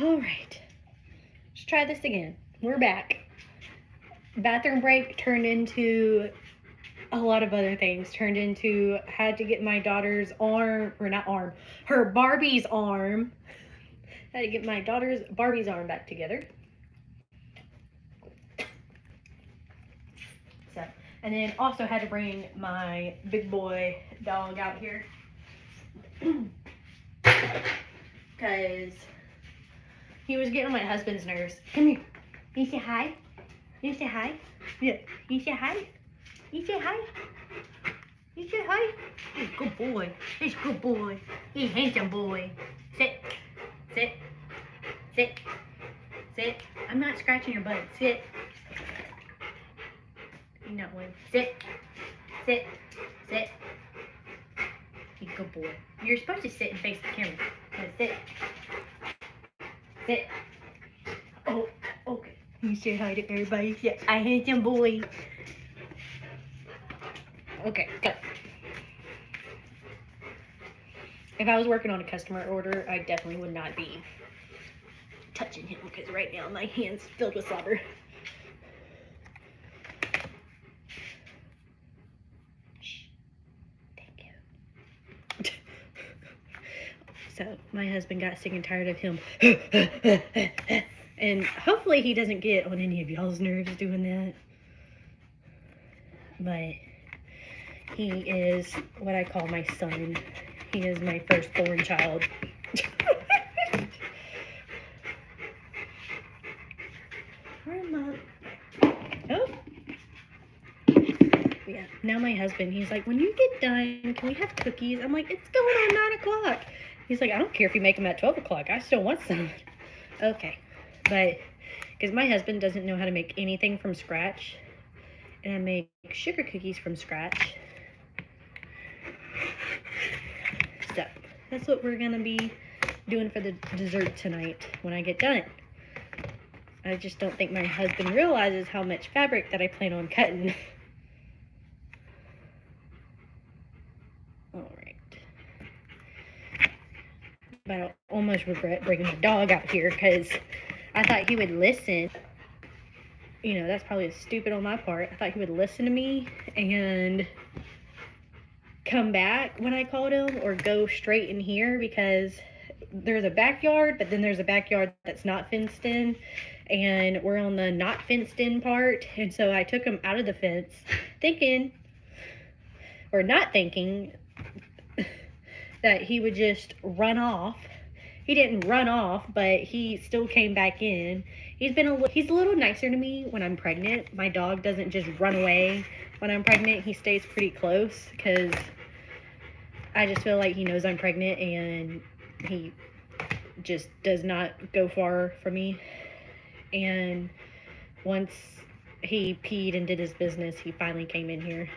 All right. Let's try this again. We're back. Bathroom break turned into a lot of other things. Turned into had to get my daughter's arm, or not arm, her Barbie's arm. Had to get my daughter's Barbie's arm back together. So, and then also had to bring my big boy dog out here. Because he was getting on my husband's nerves. Come here. You say hi? You say hi? Yeah. You say hi? You say hi? You say hi? He's a good boy. He's a good boy. He's a handsome boy. Sit. Sit. Sit. Sit. I'm not scratching your butt. Sit. You're not one. Sit. Sit. Sit. He's a good boy. You're supposed to sit and face the camera. Sit. Sit. Oh, okay. You say hi to everybody. Say, I handsome boy. Okay, go. If I was working on a customer order, I definitely would not be touching him because right now my hand's filled with slobber. Shh. Thank you. So my husband got sick and tired of him. And hopefully he doesn't get on any of y'all's nerves doing that. But he is what I call my son. He is my firstborn child. Oh. Yeah, now my husband, he's like, when you get done, can we have cookies? I'm like, it's going on 9 o'clock. He's like, I don't care if you make them at 12 o'clock. I still want some. Okay. But, because my husband doesn't know how to make anything from scratch. And I make sugar cookies from scratch. So, that's what we're going to be doing for the dessert tonight when I get done. I just don't think my husband realizes how much fabric that I plan on cutting. Alright. But I almost regret bringing my dog out here because I thought he would listen. You know, that's probably stupid on my part. I thought he would listen to me and come back when I called him or go straight in here because there's a backyard, but then there's a backyard that's not fenced in, and we're on the not fenced in part. And so I took him out of the fence thinking, or not thinking, that he would just run off. He didn't run off, but he still came back in. He's a little nicer to me when I'm pregnant. My dog doesn't just run away when I'm pregnant. He stays pretty close because I just feel like he knows I'm pregnant and he just does not go far from me. And once he peed and did his business, he finally came in here.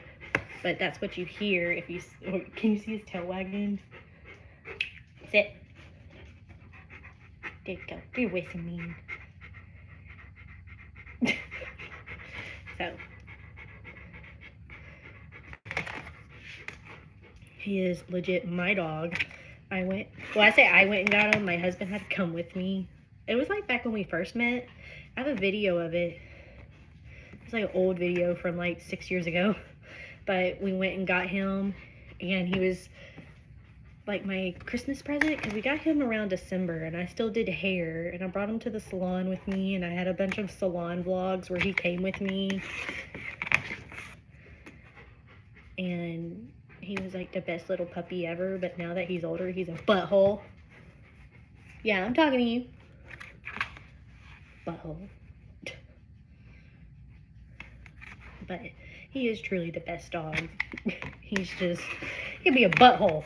But that's what you hear if you... Can you see his tail wagging? Sit. There you go. You're wasting me. So. He is legit my dog. I went and got him. My husband had to come with me. It was like back when we first met. I have a video of it. It's like an old video from like 6 years ago. But we went and got him, and he was like my Christmas present because we got him around December, and I still did hair, and I brought him to the salon with me, and I had a bunch of salon vlogs where he came with me, and he was like the best little puppy ever. But now that he's older, he's a butthole. Yeah, I'm talking to you. Butthole. But he is truly the best dog. He can be a butthole.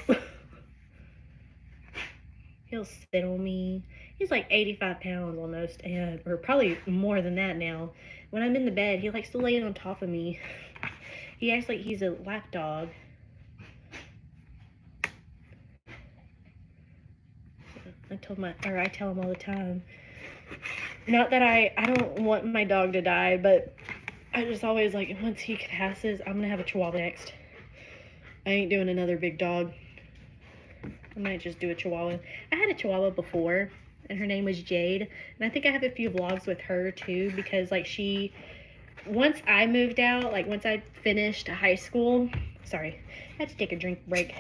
He'll sit on me. He's like 85 pounds almost, or probably more than that now. When I'm in the bed, he likes to lay on top of me. He acts like he's a lap dog. I tell him all the time. Not that I don't want my dog to die, but I just always like, once he passes, I'm gonna have a Chihuahua next. I ain't doing another big dog. I might just do a Chihuahua. I had a Chihuahua before, and her name was Jade. And I think I have a few vlogs with her too, because like once I moved out, like once I finished high school, sorry, I had to take a drink break.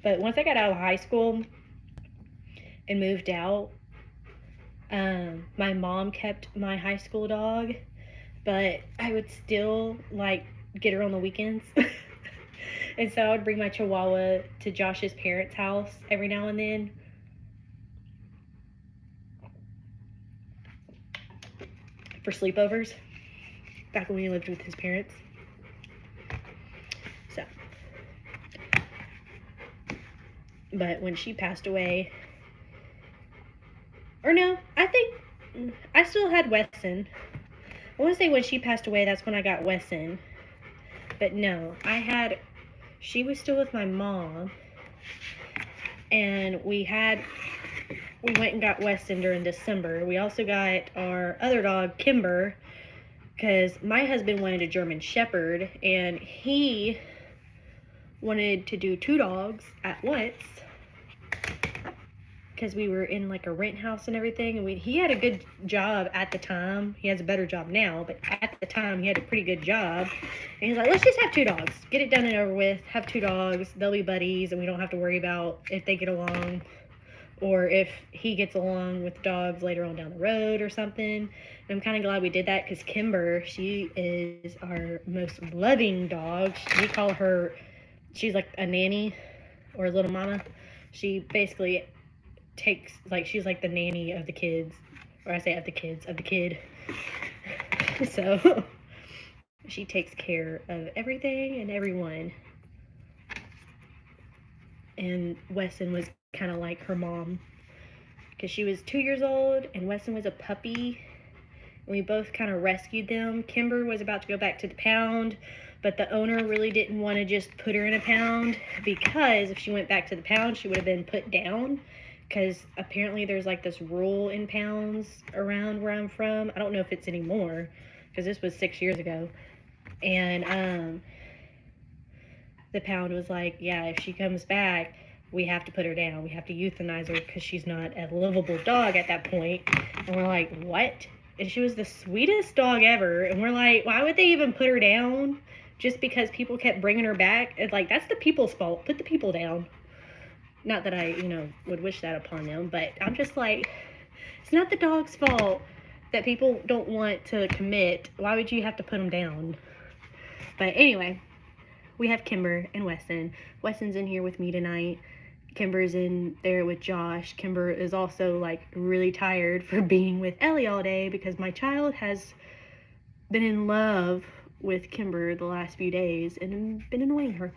But once I got out of high school and moved out, my mom kept my high school dog, but I would still like get her on the weekends. And so I would bring my Chihuahua to Josh's parents' house every now and then. For sleepovers. Back when he lived with his parents. So. But when she passed away, or no, I think I still had Wesson. I want to say when she passed away, that's when I got Wesson. But no, she was still with my mom. And we went and got Weston during December. We also got our other dog, Kimber, because my husband wanted a German Shepherd, and he wanted to do 2 dogs at once, because we were in like a rent house and everything, and he had a good job at the time. He has a better job now, but at the time he had a pretty good job. And he's like, let's just have 2 dogs, get it done and over with, have 2 dogs, they'll be buddies, and we don't have to worry about if they get along or if he gets along with dogs later on down the road or something. And I'm kind of glad we did that, because Kimber, she is our most loving dog. We call her, she's like a nanny or a little mama. She basically takes, like, she's like the nanny of the kids, or I say of the kids, of the kid. So she takes care of everything and everyone. And Wesson was kind of like her mom, because she was 2 years old and Wesson was a puppy, and we both kind of rescued them. Kimber was about to go back to the pound, but the owner really didn't want to just put her in a pound, because if she went back to the pound, she would have been put down, because apparently there's like this rule in pounds around where I'm from. I don't know if it's anymore, because this was 6 years ago. And the pound was like, yeah, if she comes back, we have to put her down. We have to euthanize her, because she's not a livable dog at that point. And we're like, what? And she was the sweetest dog ever. And we're like, why would they even put her down? Just because people kept bringing her back? It's like, that's the people's fault. Put the people down. Not that I, would wish that upon them, but I'm just like, it's not the dog's fault that people don't want to commit. Why would you have to put them down? But anyway, we have Kimber and Weston. Weston's in here with me tonight. Kimber's in there with Josh. Kimber is also like really tired for being with Ellie all day, because my child has been in love with Kimber the last few days and been annoying her.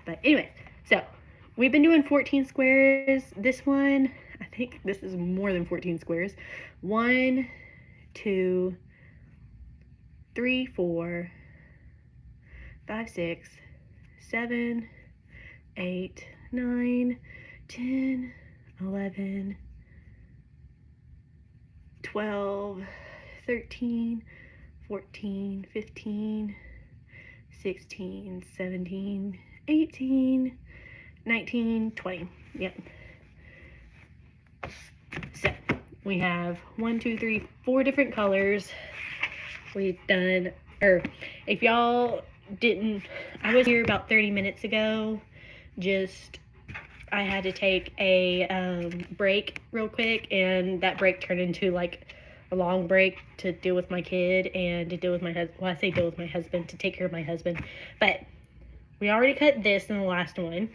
But anyway, so we've been doing 14 squares. This one, I think this is more than 14 squares. 1, 2, 3, 4, 5, 6, 7, 8, 9, 10, 11, 12, 13, 14, 15, 16, 17, 18, 19, 20. Yep. So we have 1, 2, 3, 4 different colors. We've done, or if y'all didn't, I was here about 30 minutes ago. I had to take a break real quick, and that break turned into like a long break to deal with my kid and to deal with my husband. Well, I say deal with my husband, to take care of my husband. But we already cut this in the last one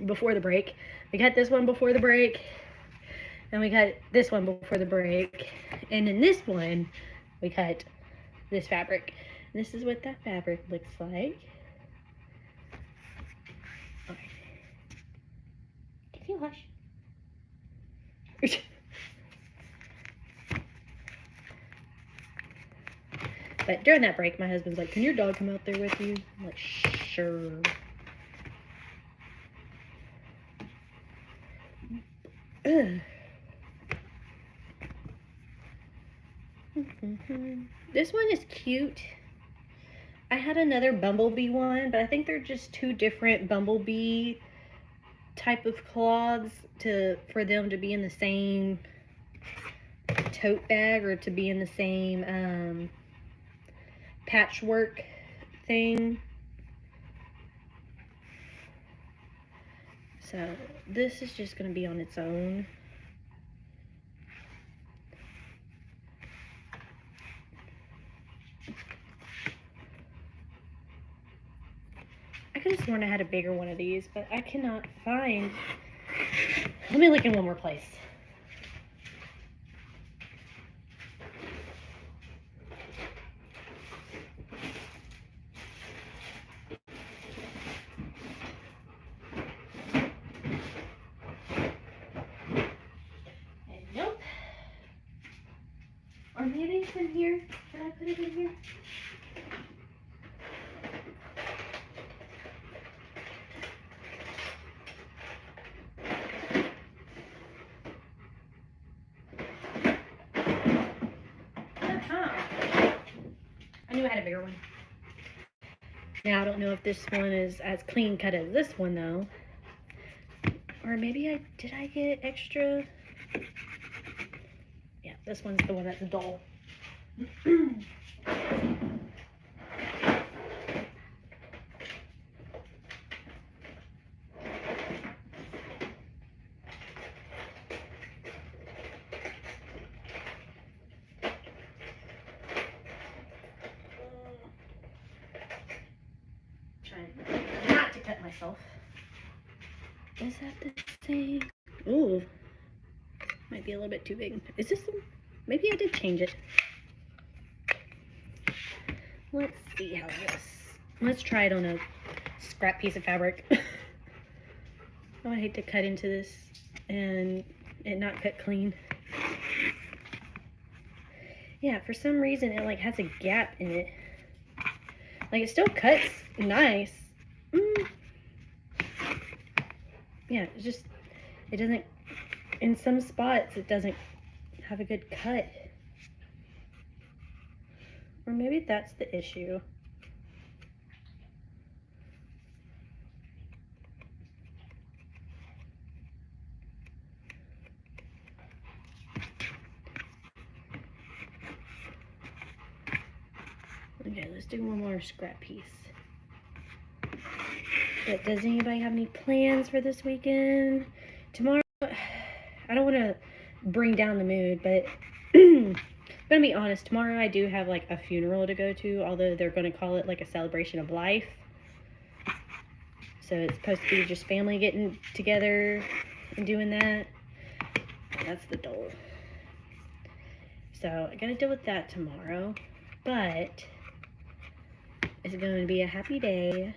before the break. We cut this one before the break, and we cut this one before the break. And in this one, we cut this fabric. And this is what that fabric looks like. Okay. Can you hush? But during that break, my husband's like, can your dog come out there with you? I'm like, sure. This one is cute. I had another bumblebee one, but I think they're just 2 different bumblebee type of cloths for them to be in the same tote bag or to be in the same patchwork thing. So this is just going to be on its own. I could have sworn I had a bigger one of these, but I cannot find. Let me look in one more place. And nope. Or maybe it's in here. Did I put it in here? I knew I had a bigger one. Now, I don't know if this one is as clean cut as this one, though. Or maybe did I get extra? Yeah, this one's the one that's dull. Trying not to cut myself. Is that the same? Ooh, might be a little bit too big. Is this the, maybe I did change it. Let's see how this. Let's try it on a scrap piece of fabric. Oh, I hate to cut into this and it not cut clean. Yeah, for some reason it like has a gap in it. Like it still cuts nice. Yeah, it just, it doesn't, in some spots it doesn't have a good cut. Or maybe that's the issue. Okay, let's do one more scrap piece. But does anybody have any plans for this weekend? Tomorrow, I don't want to bring down the mood, but I'm gonna be honest, tomorrow I do have like a funeral to go to, although they're gonna call it like a celebration of life. So it's supposed to be just family getting together and doing that. That's the dole. So I gotta deal with that tomorrow, but it's going to be a happy day.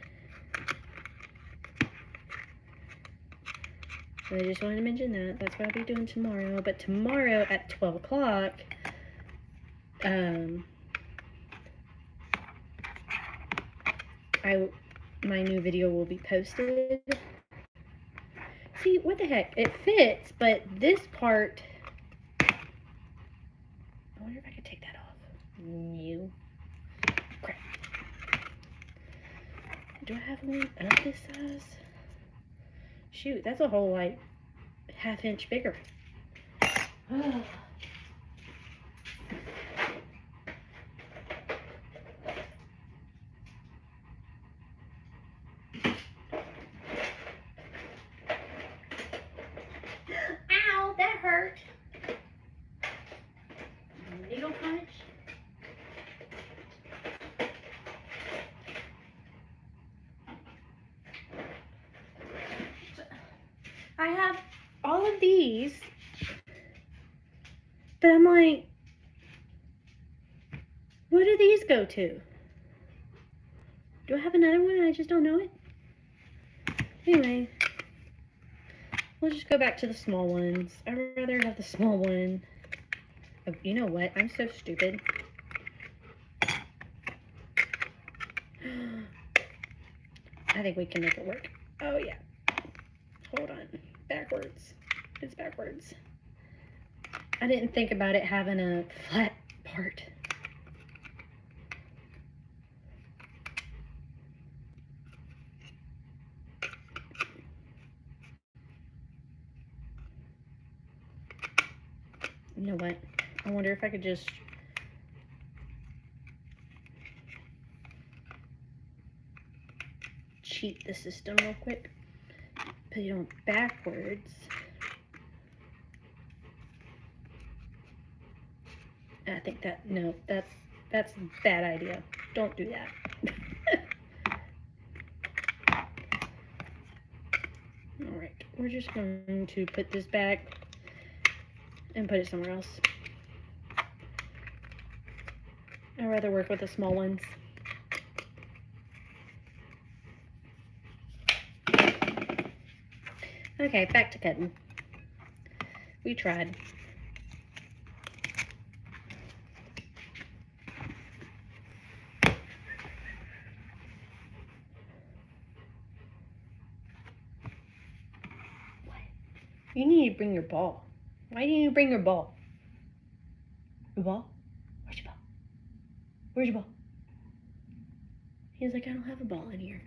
So I just wanted to mention that. That's what I'll be doing tomorrow. But tomorrow at 12 o'clock, my new video will be posted. See, what the heck? It fits, but this part, I wonder if I could take that off. No. Crap. Do I have one of this size? Shoot, that's a whole like ½ inch bigger. Oh. Ow, that hurt. Needle punch. I have all of these, but I'm like, where do these go to? Do I have another one and I just don't know it? Anyway, we'll just go back to the small ones. I'd rather have the small one. Oh, you know what? I'm so stupid. I think we can make it work. Oh, yeah. Hold on. Backwards. It's backwards. I didn't think about it having a flat part. know what? I wonder if I could just cheat the system real quick. Put it on backwards. I think that, no, that's a bad idea. Don't do that. All right, we're just going to put this back and put it somewhere else. I'd rather work with the small ones. Okay, back to cutting. We tried. You need to bring your ball. Why didn't you bring your ball? Your ball? Where's your ball? Where's your ball? He's like, I don't have a ball in here.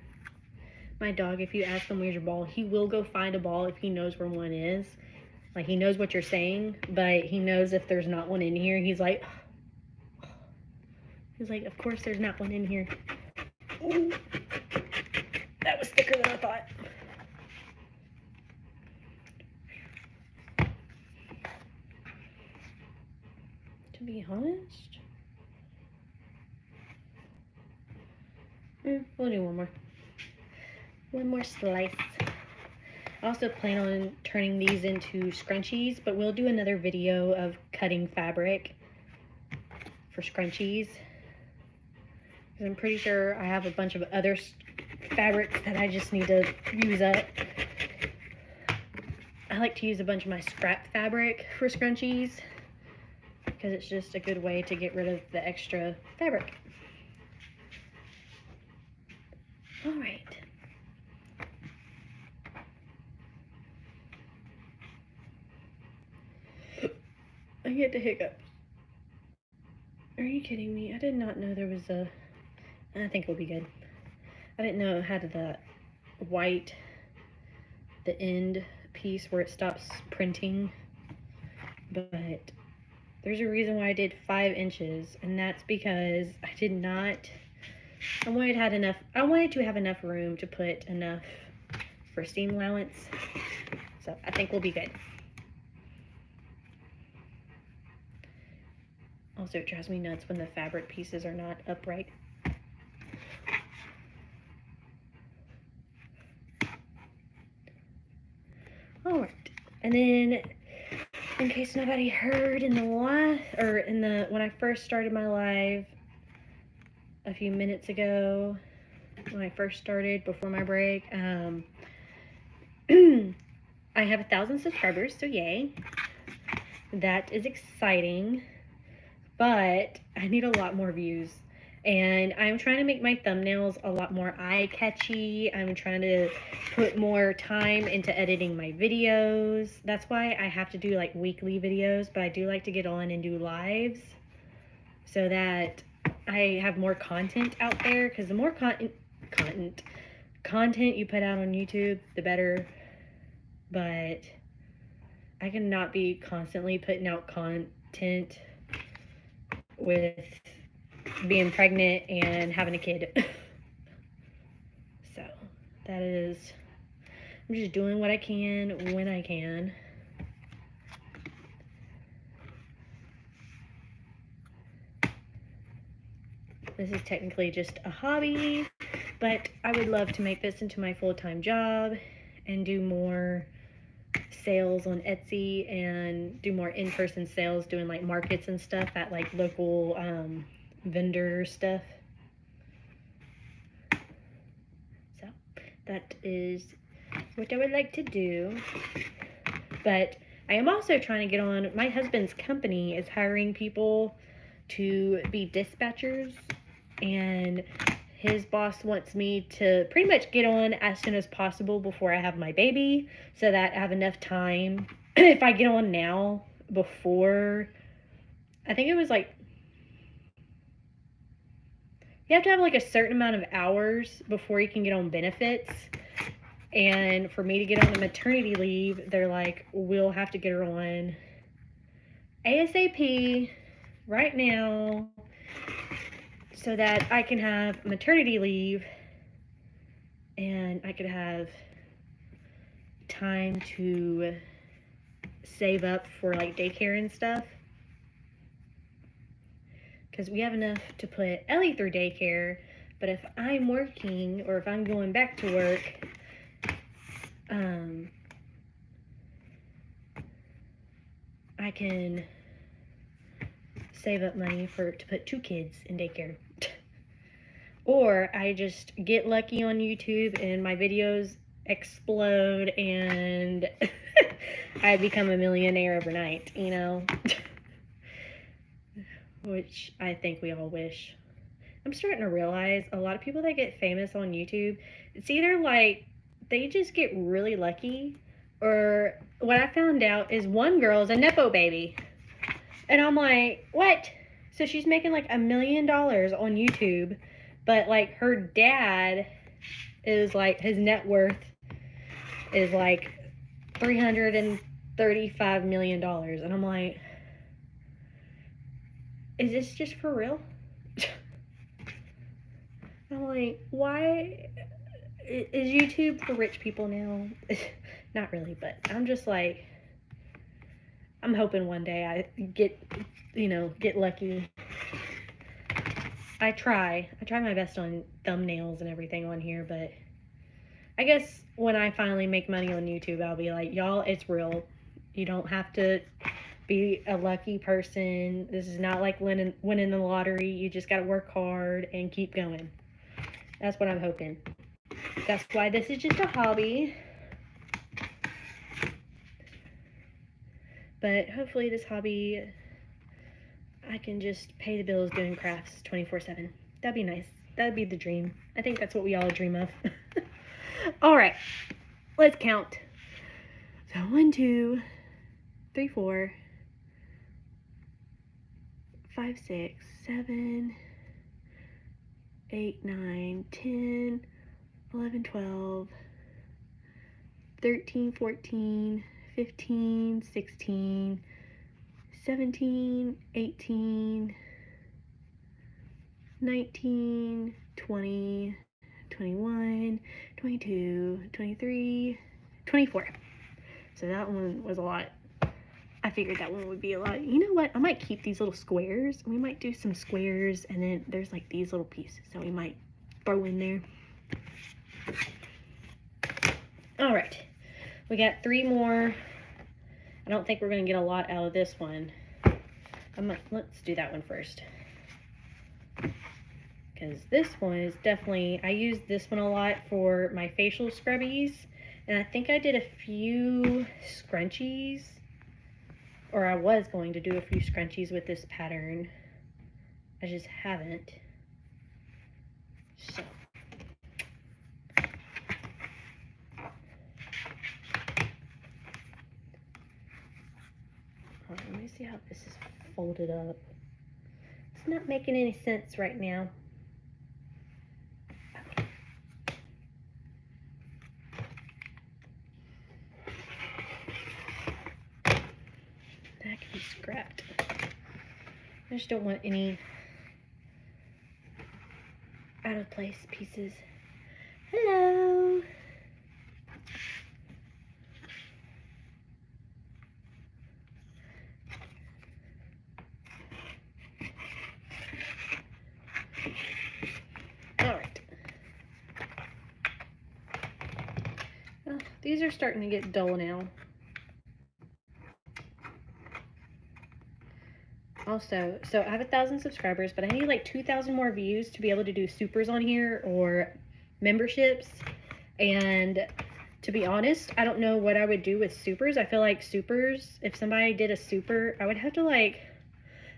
My dog, if you ask him where's your ball, he will go find a ball if he knows where one is. Like, he knows what you're saying, but he knows if there's not one in here, he's like, of course there's not one in here. Ooh, that was thicker than I thought. To be honest, we'll do one more slice. I also plan on turning these into scrunchies, but we'll do another video of cutting fabric for scrunchies, because I'm pretty sure I have a bunch of other fabrics that I just need to use up. I like to use a bunch of my scrap fabric for scrunchies, because it's just a good way to get rid of the extra fabric. All right. I get the hiccups. Are you kidding me? I did not know there was a... I think it'll be good. I didn't know it had the white, the end piece where it stops printing, but there's a reason why I did 5 inches, and that's because I did not, I wanted to have enough room to put enough for seam allowance, so I think we'll be good. Also, it drives me nuts when the fabric pieces are not upright. All right, and then in case nobody heard in the when I first started my live a few minutes ago, when I first started before my break, I have 1,000 subscribers, so yay. That is exciting, but I need a lot more views. And I'm trying to make my thumbnails a lot more eye-catchy. I'm trying to put more time into editing my videos. That's why I have to do like weekly videos, but I do like to get on and do lives so that I have more content out there, because the more content you put out on YouTube, the better. But I cannot be constantly putting out content with being pregnant and having a kid. So that is, I'm just doing what I can when I can. This is technically just a hobby, but I would love to make this into my full-time job and do more sales on Etsy and do more in-person sales, doing like markets and stuff at like local vendor stuff. So that is what I would like to do. But I am also trying to get on, my husband's company is hiring people to be dispatchers, and his boss wants me to pretty much get on as soon as possible before I have my baby, so that I have enough time. If I get on now before, I think it was like, you have to have like a certain amount of hours before you can get on benefits. And for me to get on the maternity leave, they're like, we'll have to get her on ASAP right now so that I can have maternity leave and I could have time to save up for like daycare and stuff. Because we have enough to put Ellie through daycare, but if I'm working or if I'm going back to work, I can save up money to put 2 kids in daycare. Or I just get lucky on YouTube and my videos explode and I become a millionaire overnight, you know? Which I think we all wish. I'm starting to realize a lot of people that get famous on YouTube, it's either like they just get really lucky, or what I found out is one girl's a Nepo baby. And I'm like, what? So she's making like $1 million on YouTube, but like her dad is like, his net worth is like $335 million. And I'm like, is this just for real? I'm like, why is YouTube for rich people now? Not really, but I'm just like, I'm hoping one day I get lucky. I try my best on thumbnails and everything on here, but I guess when I finally make money on YouTube, I'll be like, y'all, it's real. You don't have to be a lucky person. This is not like winning the lottery. You just got to work hard and keep going. That's what I'm hoping. That's why this is just a hobby. But hopefully this hobby, I can just pay the bills doing crafts 24/7. That'd be nice. That'd be the dream. I think that's what we all dream of. All right, let's count. So 1, 2, 3, 4, 5, 6, 7, 8, 9, 10, 11, 12, 13, 14, 15, 16, 17, 18, 19, 20, 21, 22, 23, 24. So that one was a lot. I figured that one would be a lot. You know what? I might keep these little squares. We might do some squares, and then there's like these little pieces that we might throw in there. All right. We got 3 more. I don't think we're going to get a lot out of this one. Let's do that one first. Because this one is definitely, I use this one a lot for my facial scrubbies. And I think I did a few scrunchies. Or I was going to do a few scrunchies with this pattern. I just haven't. So. Let me see how this is folded up. It's not making any sense right now. That can be scrapped. I just don't want any out of place pieces. Hello. These are starting to get dull now. Also, so I have 1,000 subscribers, but I need like 2,000 more views to be able to do supers on here or memberships. And to be honest, I don't know what I would do with supers. I feel like supers, if somebody did a super, I would have to like,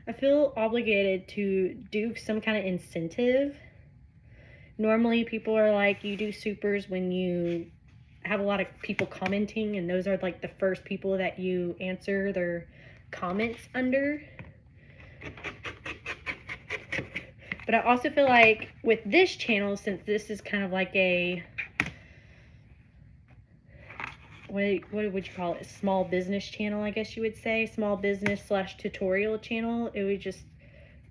I feel obligated to do some kind of incentive. Normally people are like, you do supers when you have a lot of people commenting, and those are like the first people that you answer their comments under. But I also feel like with this channel, since this is kind of like a what would you call it? Small business channel, I guess you would say. Small business / tutorial channel. It would just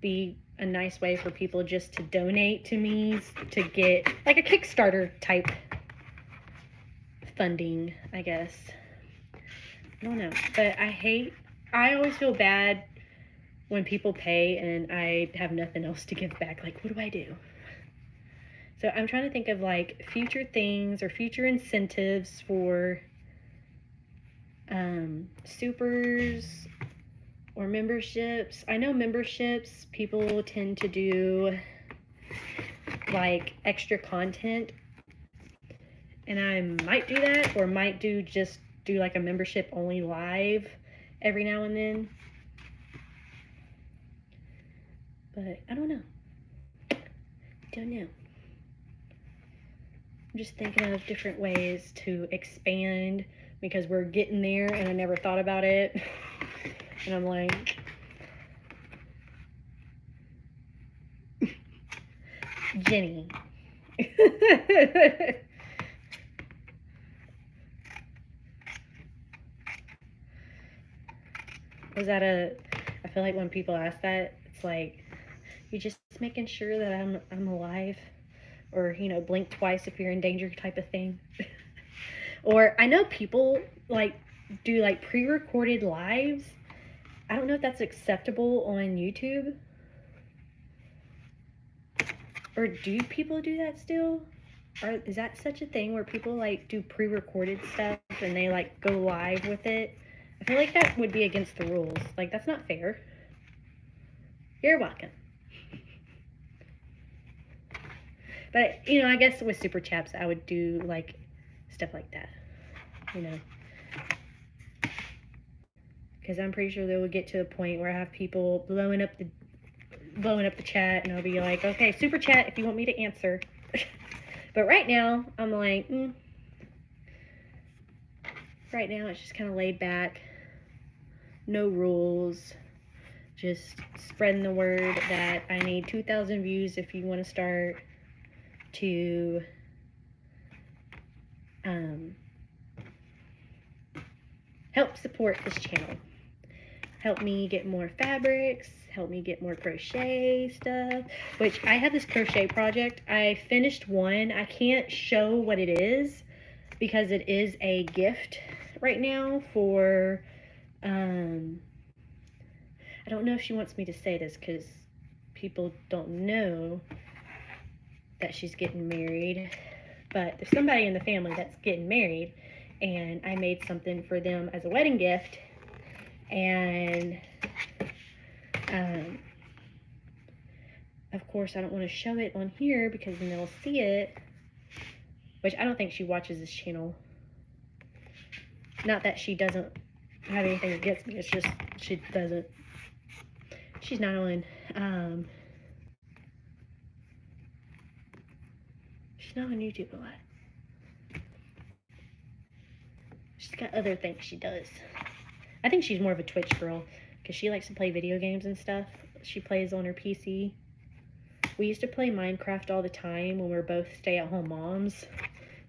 be a nice way for people just to donate to me to get like a Kickstarter type funding, I guess. I don't know, but I always feel bad when people pay and I have nothing else to give back. Like, what do I do? So I'm trying to think of like future things or future incentives for supers or memberships. I know memberships, people tend to do like extra content, and I might do that, or might do like a membership only live every now and then. But I don't know. Don't know. I'm just thinking of different ways to expand because we're getting there and I never thought about it. And I'm like, Jenny. I feel like when people ask that, it's like, you're just making sure that I'm alive, or, you know, blink twice if you're in danger type of thing. Or I know people like do like pre-recorded lives. I don't know if that's acceptable on YouTube. Or do people do that still? Or is that such a thing where people like do pre-recorded stuff and they like go live with it? I feel like that would be against the rules. Like, that's not fair. You're welcome. But, you know, I guess with Super Chaps, I would do like stuff like that, you know. Because I'm pretty sure they will get to a point where I have people blowing up the chat, and I'll be like, okay, Super Chat if you want me to answer. But right now, I'm like, right now it's just kind of laid back. No rules. Just spreading the word that I need 2,000 views if you want to start to help support this channel. Help me get more fabrics, help me get more crochet stuff, which I have this crochet project. I finished one. I can't show what it is because it is a gift right now for, I don't know if she wants me to say this because people don't know that she's getting married, but there's somebody in the family that's getting married, and I made something for them as a wedding gift. And of course I don't want to show it on here because then they'll see it, which I don't think she watches this channel. Not that she doesn't have anything against me, it's just she's not on she's not on YouTube a lot. She's got other things she does. I think she's more of a Twitch girl because she likes to play video games and stuff. She plays on her PC. We used to play Minecraft all the time when we were both stay-at-home moms,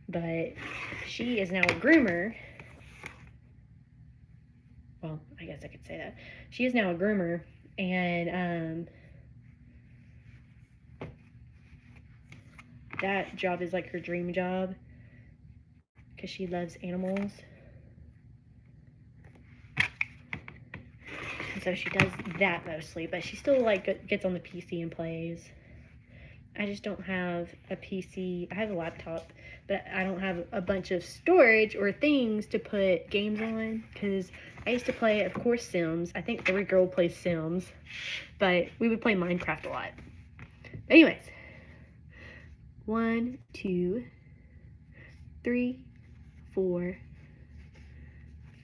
but she is now a groomer. Well, I guess I could say that. She is now a groomer, and that job is like her dream job because she loves animals. So she does that mostly, but she still like gets on the PC and plays. I just don't have a PC. I have a laptop, but I don't have a bunch of storage or things to put games on, because I used to play, of course, Sims. I think every girl plays Sims, but we would play Minecraft a lot. But anyways, 1, 2, 3, 4,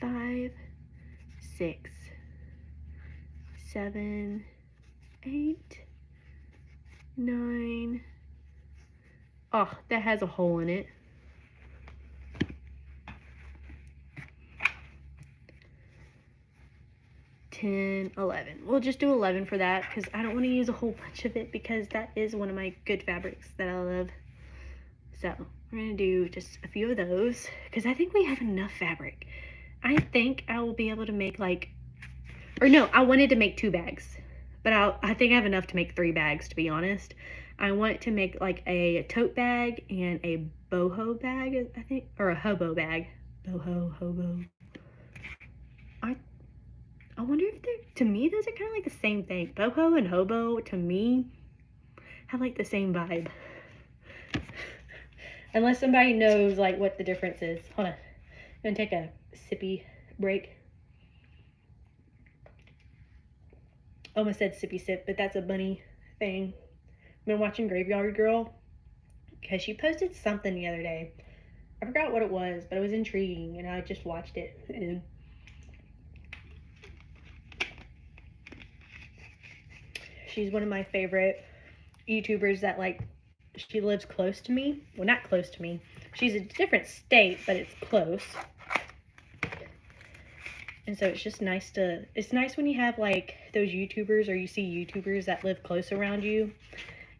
5, 6, 7, 8, 9. Oh, that has a hole in it. 10, 11. We'll just do 11 for that because I don't want to use a whole bunch of it because that is one of my good fabrics that I love. So We're gonna do just a few of those because I think we have enough fabric. I think I will be able to make like, or no, I wanted to make 2 bags, but I think I have enough to make 3 bags, to be honest. I want to make like a tote bag and a boho bag, I think, or a hobo bag. Boho, hobo. I wonder if they're, to me, those are kind of like the same thing. Boho and hobo, to me, have like the same vibe. Unless somebody knows like what the difference is. Hold on. I'm gonna take a sippy break. Almost said sippy sip, but that's a bunny thing. I've been watching Graveyard Girl because she posted something the other day. I forgot what it was, but it was intriguing and I just watched it. And she's one of my favorite YouTubers that like, she lives close to me. Well, not close to me. She's a different state, but it's close. And so it's just nice to, it's nice when you have like those YouTubers or you see YouTubers that live close around you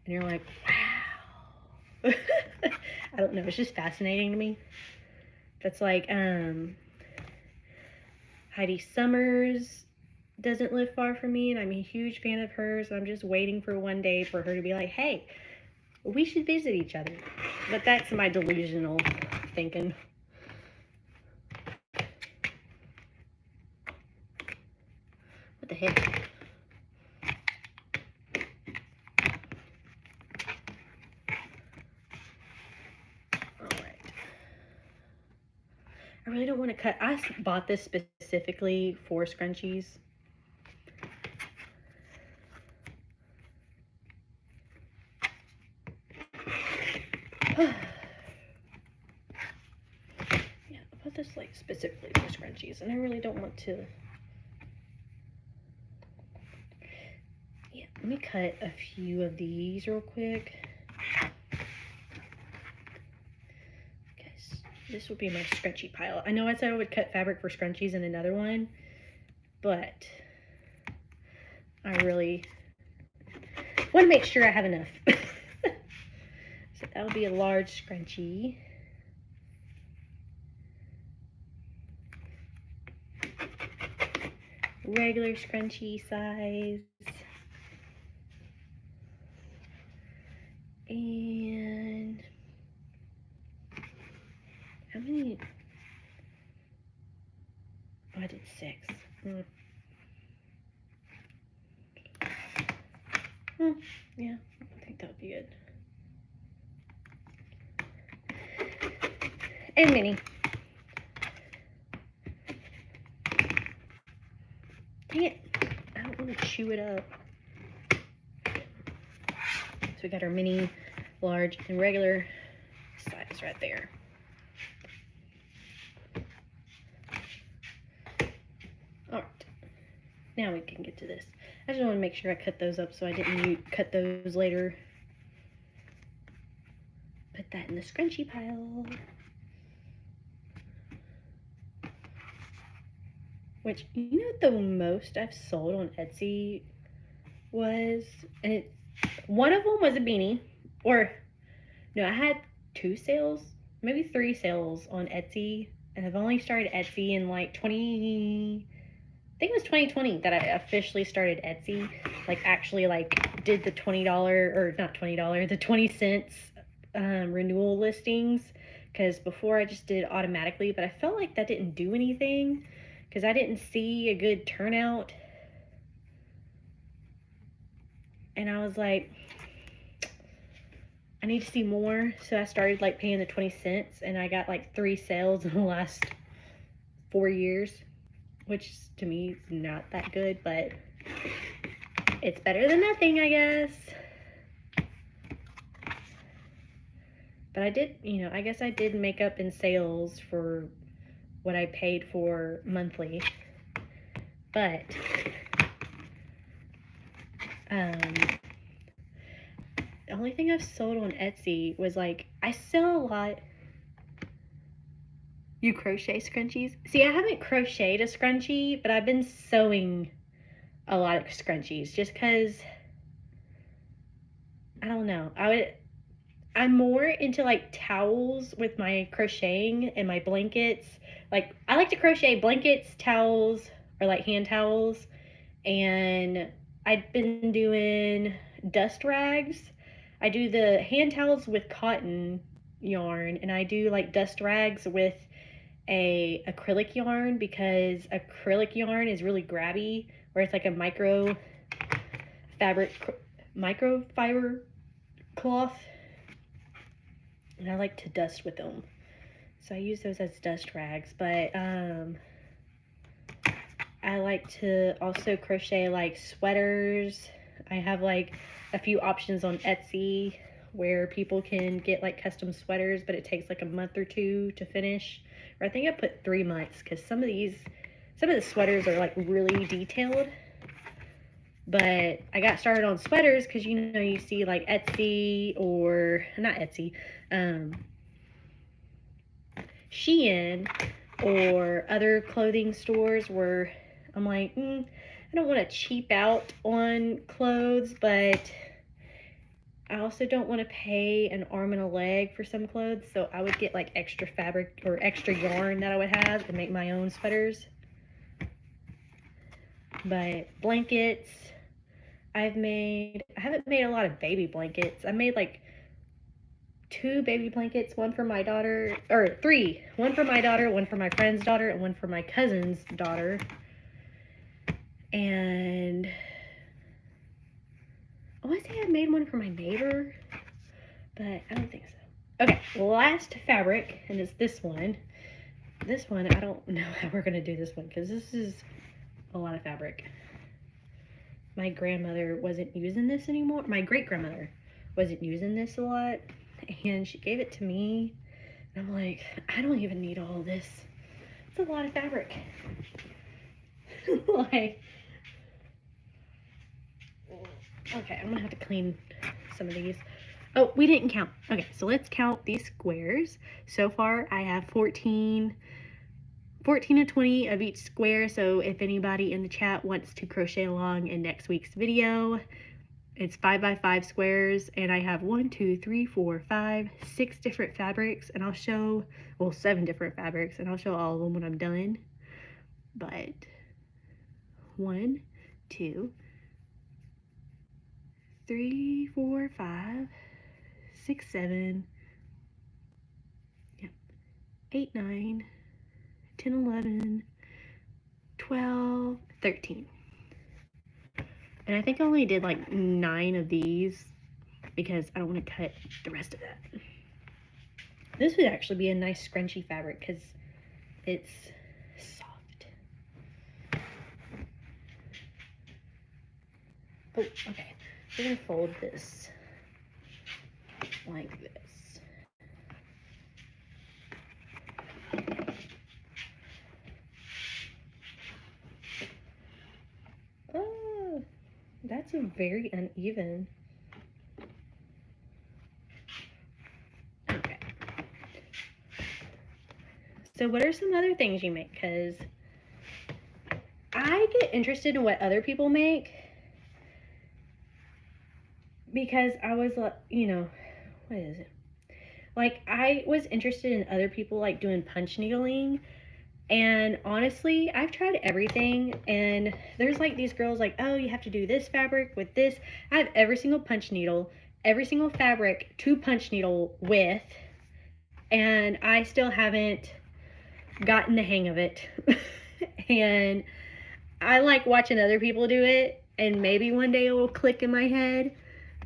and you're like, wow. I don't know, it's just fascinating to me. That's like, Heidi Summers doesn't live far from me and I'm a huge fan of hers. I'm just waiting for one day for her to be like, hey, we should visit each other. But that's my delusional thinking. What the heck? Alright. I really don't want to cut. I bought this specifically for scrunchies. Yeah, I bought this like specifically for scrunchies and I really don't want to. Yeah, let me cut a few of these real quick. This will be my scrunchie pile. I know I said I would cut fabric for scrunchies in another one, but I really want to make sure I have enough. So that will be a large scrunchie. Regular scrunchie size. And how many? Oh, I did 6. Yeah, I think that would be good. And mini. Dang it. I don't want to chew it up. So we got our mini, large, and regular size right there. Alright. Now we can get to this. I just want to make sure I cut those up so I didn't cut those later. Put that in the scrunchie pile. Which, you know what the most I've sold on Etsy was? And one of them was a beanie. Or, no, I had 2 sales, maybe 3 sales on Etsy. And I've only started Etsy in like I think it was 2020 that I officially started Etsy. Like actually like did the $20, or not $20, the 20 cents renewal listings. Because before I just did it automatically, but I felt like that didn't do anything. Because I didn't see a good turnout. And I was like, I need to see more. So I started like paying the 20 cents. And I got like 3 sales in the last 4 years. Which to me is not that good. But it's better than nothing, I guess. But I did, you know, I guess I did make up in sales for what I paid for monthly. But the only thing I've sold on Etsy was like, I sell a lot. You crochet scrunchies? See, I haven't crocheted a scrunchie, but I've been sewing a lot of scrunchies just because, I don't know. I'm more into like towels with my crocheting and my blankets. Like I like to crochet blankets, towels, or like hand towels. And I've been doing dust rags. I do the hand towels with cotton yarn, and I do like dust rags with a acrylic yarn, because acrylic yarn is really grabby, where it's like a microfiber cloth, and I like to dust with them. So I use those as dust rags. But I like to also crochet like sweaters. I have like a few options on Etsy where people can get like custom sweaters, but it takes like a month or two to finish. Or I think I put 3 months, because some of the sweaters are like really detailed. But I got started on sweaters because, you know, you see like Etsy, or not Etsy, Shein, or other clothing stores where I'm like, I don't want to cheap out on clothes, but I also don't want to pay an arm and a leg for some clothes. So I would get like extra fabric or extra yarn that I would have and make my own sweaters. But blankets, I haven't made a lot of baby blankets. I made like 2 baby blankets, one for my daughter, or 3. One for my daughter, one for my friend's daughter, and one for my cousin's daughter. And I want to say I made one for my neighbor, but I don't think so. Okay, last fabric, and it's this one. This one, I don't know how we're going to do this one, because this is a lot of fabric. My grandmother wasn't using this anymore. My great-grandmother wasn't using this a lot, and she gave it to me, and I'm like, I don't even need all this. It's a lot of fabric. Like, okay, I'm gonna have to clean some of these. Oh, we didn't count. Okay, so let's count these squares. So far, I have 14 and 20 of each square. So if anybody in the chat wants to crochet along in next week's video, it's 5 by 5 squares, and I have 1, 2, 3, 4, 5, 6 different fabrics, and I'll show, well, 7 different fabrics, and I'll show all of them when I'm done. But 1, 2, 3, 4, 5, 6, 7, yep, 8, 9, 10, 11, 12, 13. And I think I only did like 9 of these because I don't want to cut the rest of that. This would actually be a nice scrunchy fabric because it's soft. Oh, okay. We're going to fold this like this. Oh, that's very uneven. Okay. So what are some other things you make? Because I get interested in what other people make. Because I was like, you know, what is it? Like, I was interested in other people like doing punch needling. And honestly, I've tried everything, and there's like these girls like, oh, you have to do this fabric with this. I have every single punch needle, every single fabric to punch needle with, and I still haven't gotten the hang of it. And I like watching other people do it, and maybe one day it will click in my head.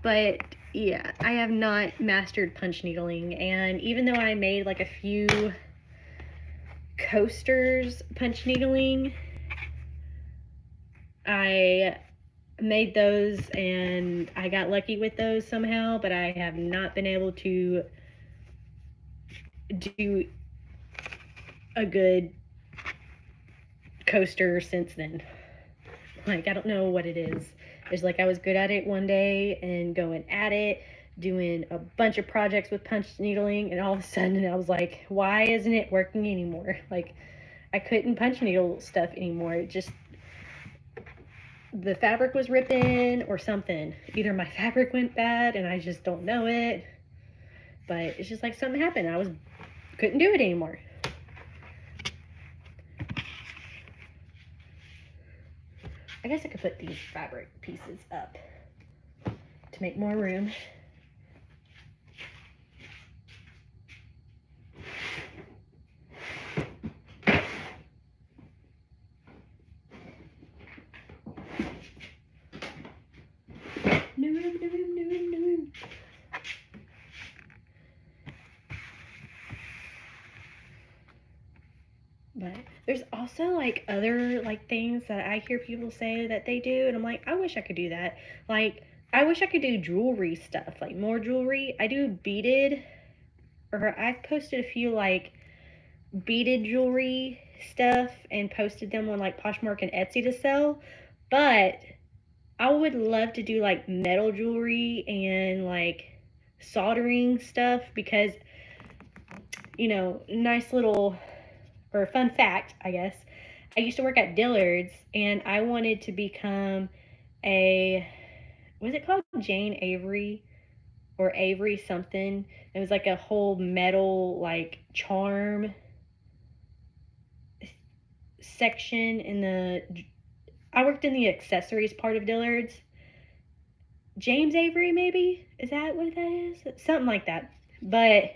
But yeah, I have not mastered punch needling. And even though I made like a few coasters punch needling, I made those and I got lucky with those somehow, but I have not been able to do a good coaster since then. Like, I don't know what it is. It's like I was good at it one day and going at it, doing a bunch of projects with punch needling, and all of a sudden I was like, why isn't it working anymore? Like, I couldn't punch needle stuff anymore. It just, the fabric was ripping or something. Either my fabric went bad and I just don't know it, but it's just like something happened. Couldn't do it anymore. I guess I could put these fabric pieces up to make more room. No room, no room, no room, no room. But there's also like other like things that I hear people say that they do, and I'm like, I wish I could do that. Like, I wish I could do jewelry stuff, like more jewelry. I do beaded, or I've posted a few like beaded jewelry stuff and posted them on like Poshmark and Etsy to sell. But I would love to do like metal jewelry and like soldering stuff, because, you know, nice little, or fun fact, I guess, I used to work at Dillard's, and I wanted to become a, was it called Jane Avery or Avery something? It was like a whole metal like charm section in the, I worked in the accessories part of Dillard's. James Avery, maybe? Is that what that is? Something like that. But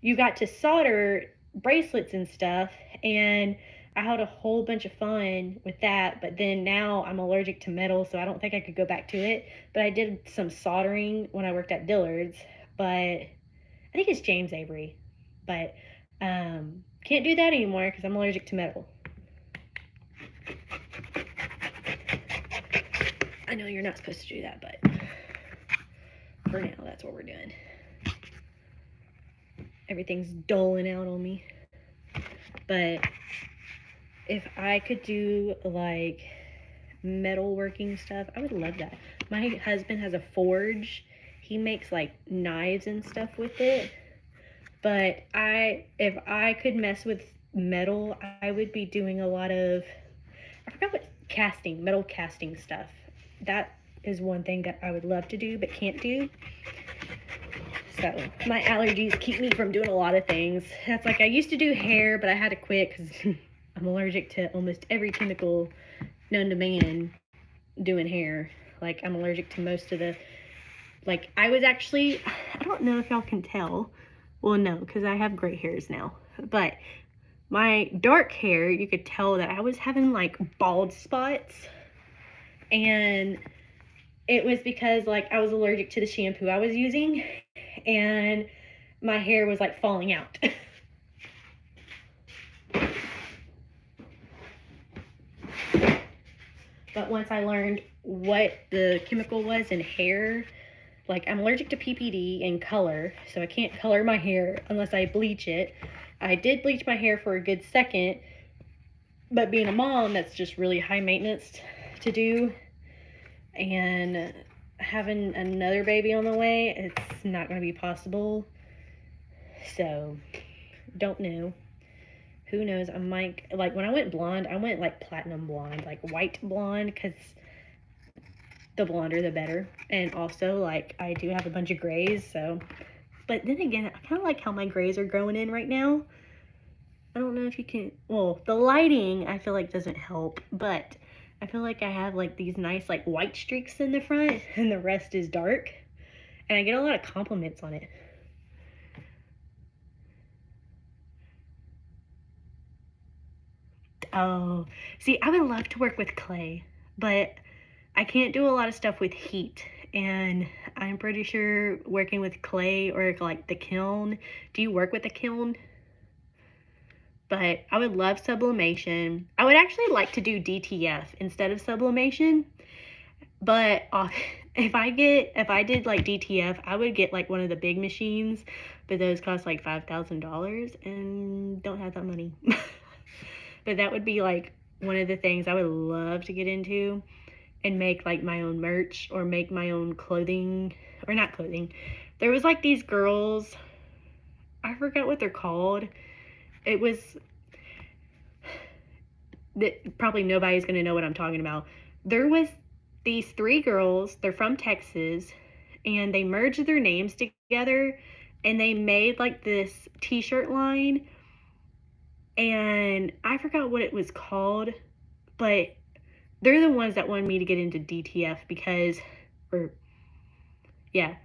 you got to solder bracelets and stuff, and I had a whole bunch of fun with that. But then now I'm allergic to metal, so I don't think I could go back to it. But I did some soldering when I worked at Dillard's, but I think it's James Avery. But can't do that anymore because I'm allergic to metal. I know you're not supposed to do that, but for now, that's what we're doing. Everything's doling out on me. But if I could do like metalworking stuff, I would love that. My husband has a forge. He makes like knives and stuff with it. But if I could mess with metal, I would be doing a lot of, I forgot what, metal casting stuff. That is one thing that I would love to do but can't do. So my allergies keep me from doing a lot of things. That's like, I used to do hair, but I had to quit because I'm allergic to almost every chemical known to man doing hair. Like, I'm allergic to most of the, like, I was actually, I don't know if y'all can tell. Well, no, because I have gray hairs now. But my dark hair, you could tell that I was having like bald spots. And it was because like I was allergic to the shampoo I was using, and my hair was like falling out. But once I learned what the chemical was in hair, like, I'm allergic to PPD and color, so I can't color my hair unless I bleach it. I did bleach my hair for a good second, but being a mom, that's just really high maintenance to do. And having another baby on the way, it's not going to be possible. So, don't know. Who knows? I might, like, when I went blonde, I went like platinum blonde, like white blonde, because the blonder the better. And also, like, I do have a bunch of grays, so. But then again, I kind of like how my grays are growing in right now. I don't know if you can, well, the lighting I feel like doesn't help, but I feel like I have like these nice like white streaks in the front and the rest is dark. And I get a lot of compliments on it. Oh, see, I would love to work with clay, but I can't do a lot of stuff with heat. And I'm pretty sure working with clay or like the kiln, do you work with a kiln? But I would love sublimation. I would actually like to do DTF instead of sublimation. But if I did like DTF, I would get like one of the big machines, but those cost like $5,000 and don't have that money. But that would be like one of the things I would love to get into, and make like my own merch or make my own clothing, or not clothing. There was like these girls, I forgot what they're called. It was, probably nobody's gonna know what I'm talking about. There was these 3 girls, they're from Texas, and they merged their names together, and they made like this t-shirt line, and I forgot what it was called, but they're the ones that wanted me to get into DTF because, or yeah,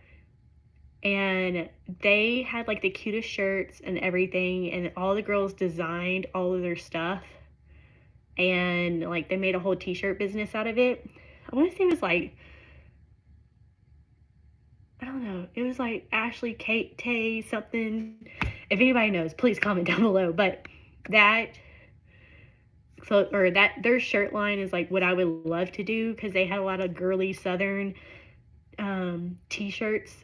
and they had like the cutest shirts and everything, and all the girls designed all of their stuff, and like they made a whole t-shirt business out of it. I want to say it was like, I don't know, it was like Ashley Kate Tay something. If anybody knows, please comment down below. But that, so, or that, their shirt line is like what I would love to do, because they had a lot of girly Southern t-shirts,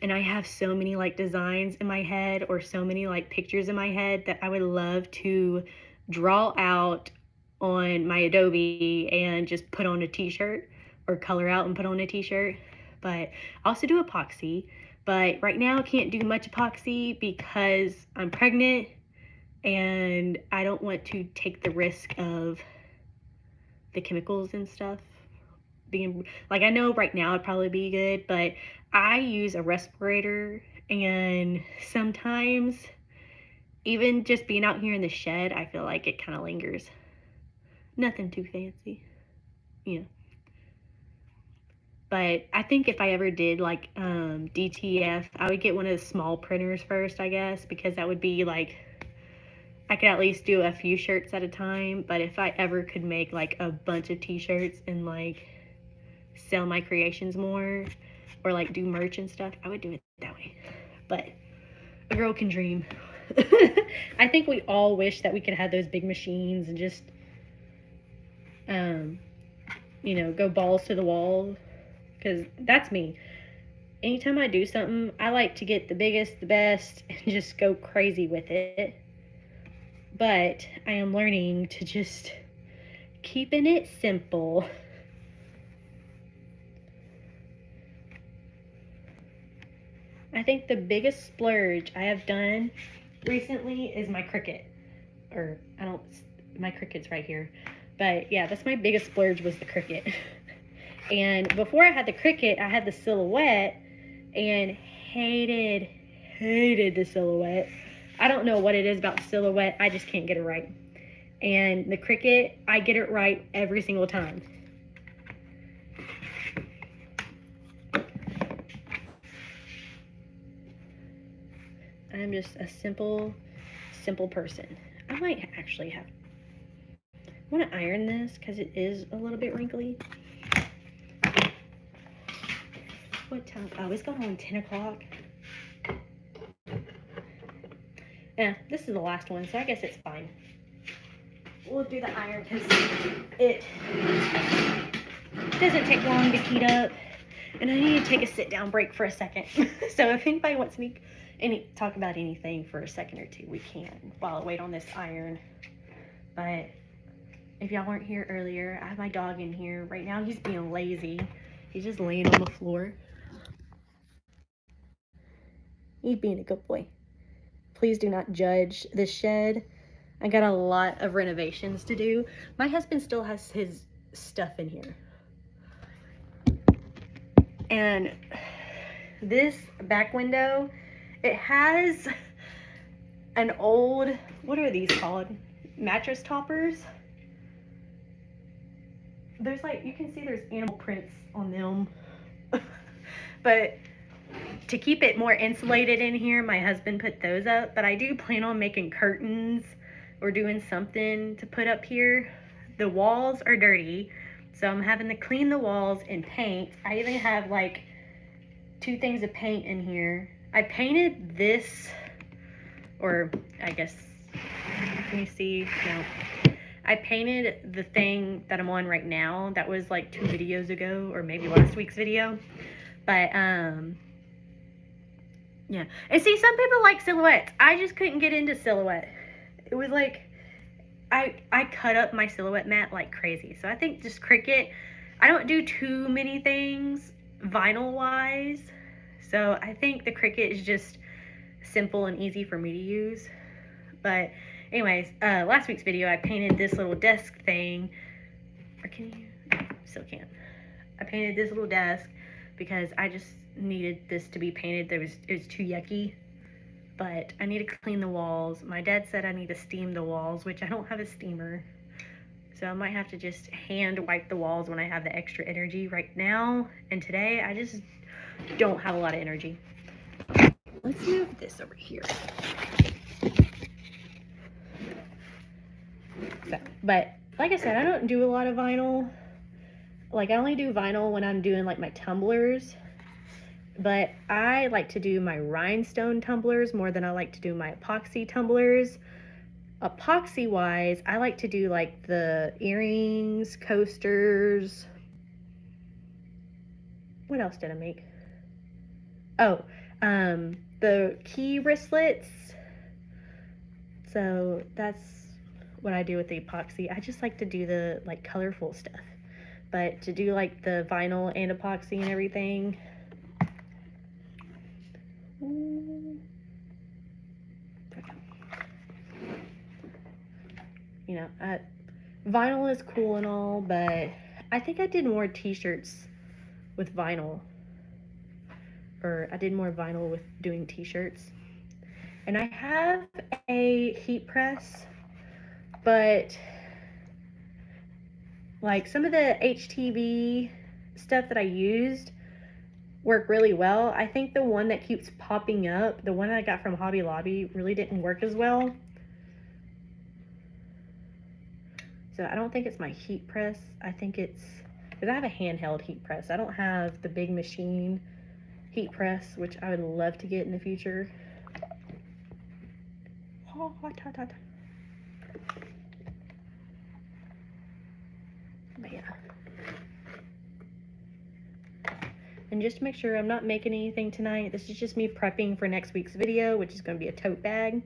and I have so many like designs in my head, or so many like pictures in my head that I would love to draw out on my Adobe and just put on a t-shirt, or color out and put on a t-shirt. But I also do epoxy, but right now I can't do much epoxy because I'm pregnant and I don't want to take the risk of the chemicals and stuff being, like, I know right now it'd probably be good, but I use a respirator, and sometimes even just being out here in the shed, I feel like it kind of lingers. Nothing too fancy, you know. But I think if I ever did like DTF, I would get one of the small printers first, I guess, because that would be like, I could at least do a few shirts at a time. But if I ever could make like a bunch of t-shirts and like sell my creations more, or like do merch and stuff, I would do it that way. But a girl can dream. I think we all wish that we could have those big machines and just you know, go balls to the wall, because that's me. Anytime I do something, I like to get the biggest, the best, and just go crazy with it. But I am learning to just keeping it simple. I think the biggest splurge I have done recently is my Cricut. Or, my Cricut's right here. But yeah, that's my biggest splurge, was the Cricut. And before I had the Cricut, I had the Silhouette, and hated the Silhouette. I don't know what it is about the Silhouette, I just can't get it right. And the Cricut, I get it right every single time. I'm just a simple person. I might actually have, I want to iron this because it is a little bit wrinkly. What time? Oh, it's going on 10 o'clock. Yeah, this is the last one, so I guess it's fine. We'll do the iron because it doesn't take long to heat up. And I need to take a sit-down break for a second. So if anybody wants me talk about anything for a second or two, we can while I wait on this iron. But if y'all weren't here earlier, I have my dog in here. Right now he's being lazy. He's just laying on the floor. He's being a good boy. Please do not judge this shed. I got a lot of renovations to do. My husband still has his stuff in here. And this back window, it has an old, what are these called? Mattress toppers. There's like, you can see there's animal prints on them. But to keep it more insulated in here, my husband put those up. But I do plan on making curtains or doing something to put up here. The walls are dirty, so I'm having to clean the walls and paint. I even have like 2 things of paint in here. I painted this, or I guess, let me see, no. I painted the thing that I'm on right now. That was like 2 videos ago, or maybe last week's video. But, yeah. And see, some people like silhouettes. I just couldn't get into silhouette. It was like, I cut up my silhouette mat like crazy. So I think just Cricut, I don't do too many things vinyl wise. So I think the Cricut is just simple and easy for me to use. But anyways, last week's video, I painted this little desk thing. Or can you? Still can't. I painted this little desk because I just needed this to be painted. It was too yucky. But I need to clean the walls. My dad said I need to steam the walls, which I don't have a steamer. So I might have to just hand wipe the walls when I have the extra energy right now. And today I just don't have a lot of energy. Let's move this over here. So, but like I said, I don't do a lot of vinyl. Like I only do vinyl when I'm doing like my tumblers. But I like to do my rhinestone tumblers more than I like to do my epoxy tumblers. Epoxy wise, I like to do like the earrings, coasters. What else did I make? Oh, the key wristlets. So that's what I do with the epoxy. I just like to do the like colorful stuff. But to do like the vinyl and epoxy and everything, you know, vinyl is cool and all, but I think I did more t-shirts with vinyl, or I did more vinyl with doing t-shirts. And I have a heat press, but like some of the HTV stuff that I used work really well. I think the one that keeps popping up, the one that I got from Hobby Lobby, really didn't work as well. So I don't think it's my heat press. I think it's, because I have a handheld heat press. I don't have the big machine heat press, which I would love to get in the future. Oh, hot. But yeah. And just to make sure I'm not making anything tonight, this is just me prepping for next week's video, which is going to be a tote bag.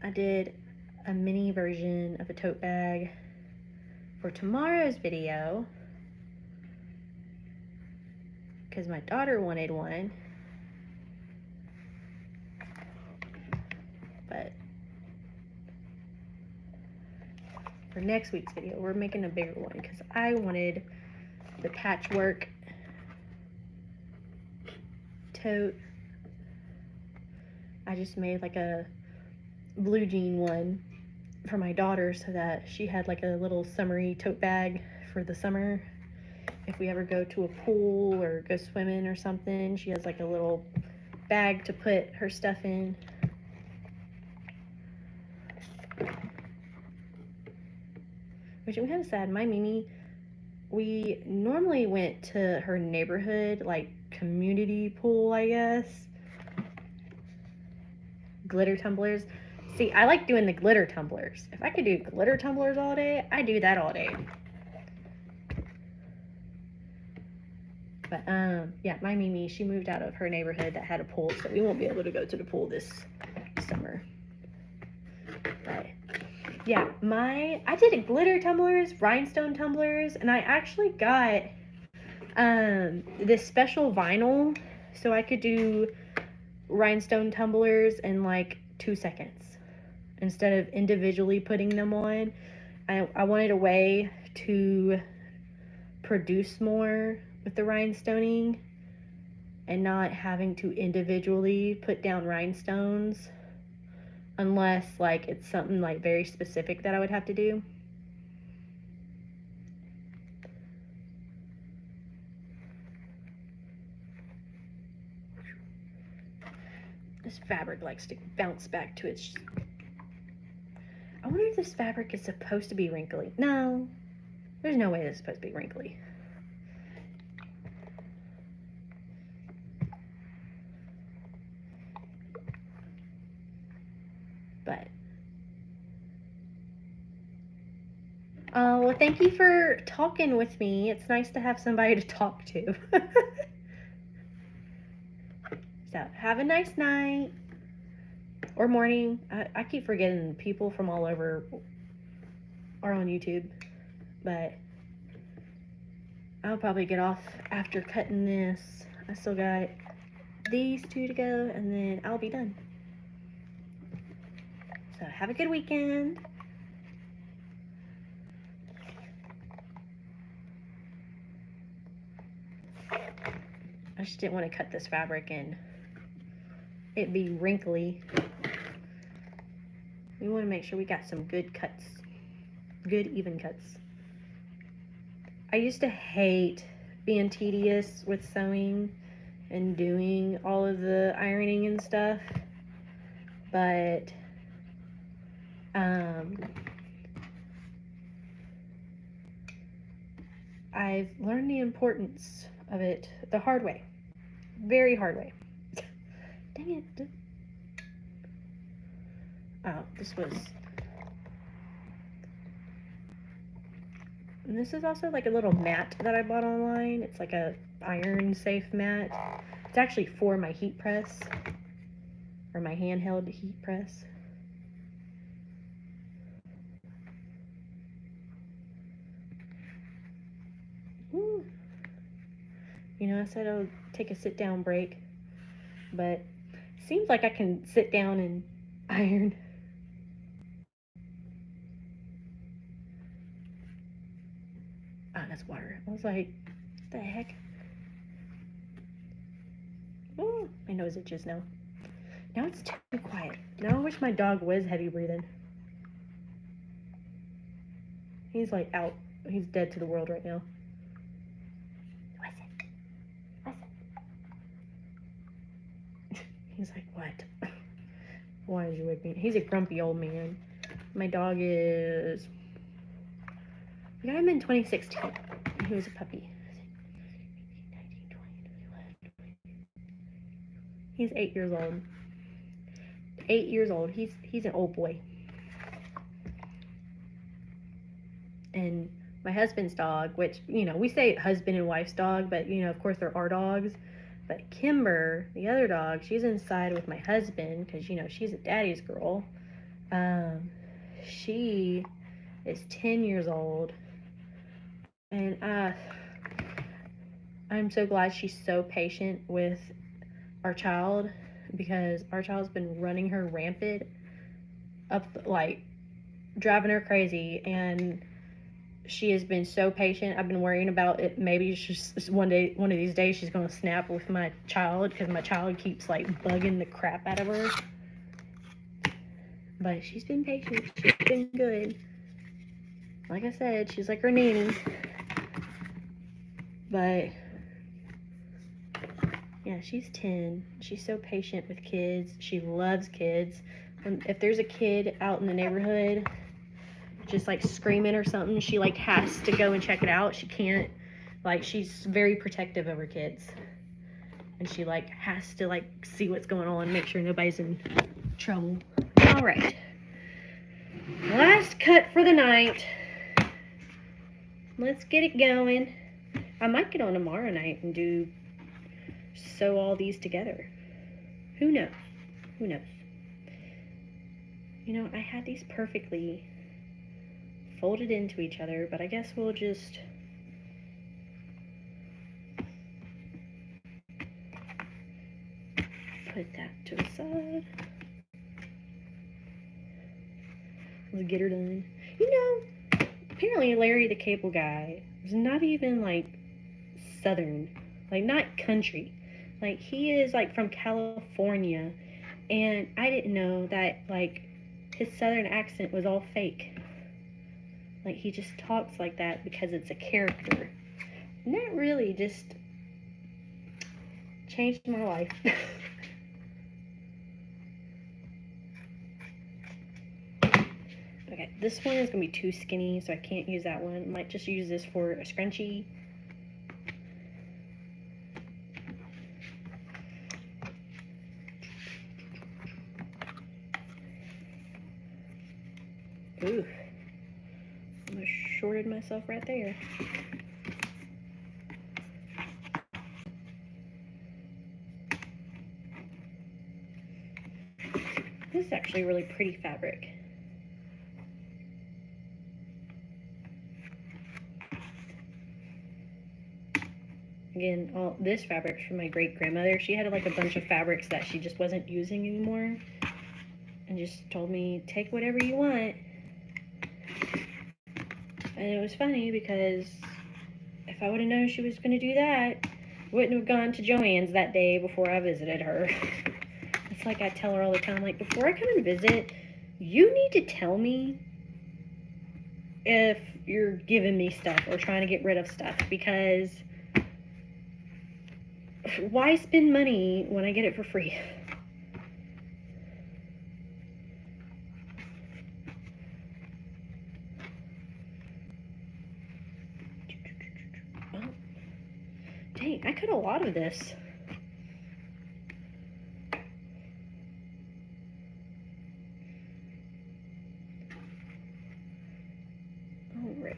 I did a mini version of a tote bag for tomorrow's video because my daughter wanted one. But for next week's video, we're making a bigger one because I wanted the patchwork tote. I just made like a blue jean one for my daughter so that she had like a little summery tote bag for the summer. If we ever go to a pool or go swimming or something, she has like a little bag to put her stuff in. Which I'm kind of sad. My Mimi, we normally went to her neighborhood, like community pool, I guess. Glitter tumblers. See, I like doing the glitter tumblers. If I could do glitter tumblers all day, I'd do that all day. But yeah, my Mimi, she moved out of her neighborhood that had a pool, so we won't be able to go to the pool this summer. But yeah, I did glitter tumblers, rhinestone tumblers, and I actually got this special vinyl so I could do rhinestone tumblers in like 2 seconds instead of individually putting them on. I wanted a way to produce more with the rhinestoning and not having to individually put down rhinestones unless like it's something like very specific that I would have to do. This fabric likes to bounce back to its... I wonder if this fabric is supposed to be wrinkly. No, there's no way this is supposed to be wrinkly. But well, thank you for talking with me. It's nice to have somebody to talk to. So have a nice night or morning. I keep forgetting people from all over are on YouTube, but I'll probably get off after cutting this. I still got these 2 to go and then I'll be done. So have a good weekend. I just didn't want to cut this fabric and it be wrinkly. We want to make sure we got some good cuts, good even cuts. I used to hate being tedious with sewing and doing all of the ironing and stuff, but I've learned the importance of it the hard way, very hard way. Dang it. Oh, and this is also like a little mat that I bought online. It's like a iron safe mat. It's actually for my heat press, or my handheld heat press. Ooh. You know, I said I would take a sit down break, but seems like I can sit down and iron. Oh, that's water. I was like, what the heck? Oh, my nose itches now. Now it's too quiet. Now I wish my dog was heavy breathing. He's like out. He's dead to the world right now. What's it? He's like, what? Why did you wake me? He's a grumpy old man. My dog is... I got him in 2016. He was a puppy. He's 8 years old. 8 years old. He's an old boy. And my husband's dog, which, you know, we say husband and wife's dog, but, you know, of course they're our dogs. But Kimber, the other dog, she's inside with my husband because, you know, she's a daddy's girl. She is 10 years old. And I'm so glad she's so patient with our child, because our child's been running her rampant up, like, driving her crazy, and she has been so patient. I've been worrying about it. Maybe she's one of these days she's gonna snap with my child, because my child keeps like bugging the crap out of her. But she's been patient. She's been good. Like I said, she's like her nanny. But yeah, she's 10. She's so patient with kids. She loves kids. If there's a kid out in the neighborhood just like screaming or something, she like has to go and check it out. She can't, like, she's very protective of her kids, and she like has to like see what's going on, make sure nobody's in trouble. All right, last cut for the night. Let's get it going. I might get on tomorrow night and sew all these together. Who knows? Who knows? You know, I had these perfectly folded into each other, but I guess we'll just put that to the side. Let's get her done. You know, apparently Larry the Cable Guy is not even like southern, like not country. Like, he is like from California, and I didn't know that like his southern accent was all fake. Like, he just talks like that because it's a character. And that really just changed my life. Okay, this one is going to be too skinny, so I can't use that one. I might just use this for a scrunchie. Ooh. I shorted myself right there. This is actually a really pretty fabric. Again, all this fabric's from my great grandmother. She had like a bunch of fabrics that she just wasn't using anymore, and just told me, take whatever you want. And it was funny because if I would have known she was going to do that, wouldn't have gone to Joann's that day before I visited her. It's like I tell her all the time, like, before I come and visit, you need to tell me if you're giving me stuff or trying to get rid of stuff, because why spend money when I get it for free? Oh, dang, I cut a lot of this. All right.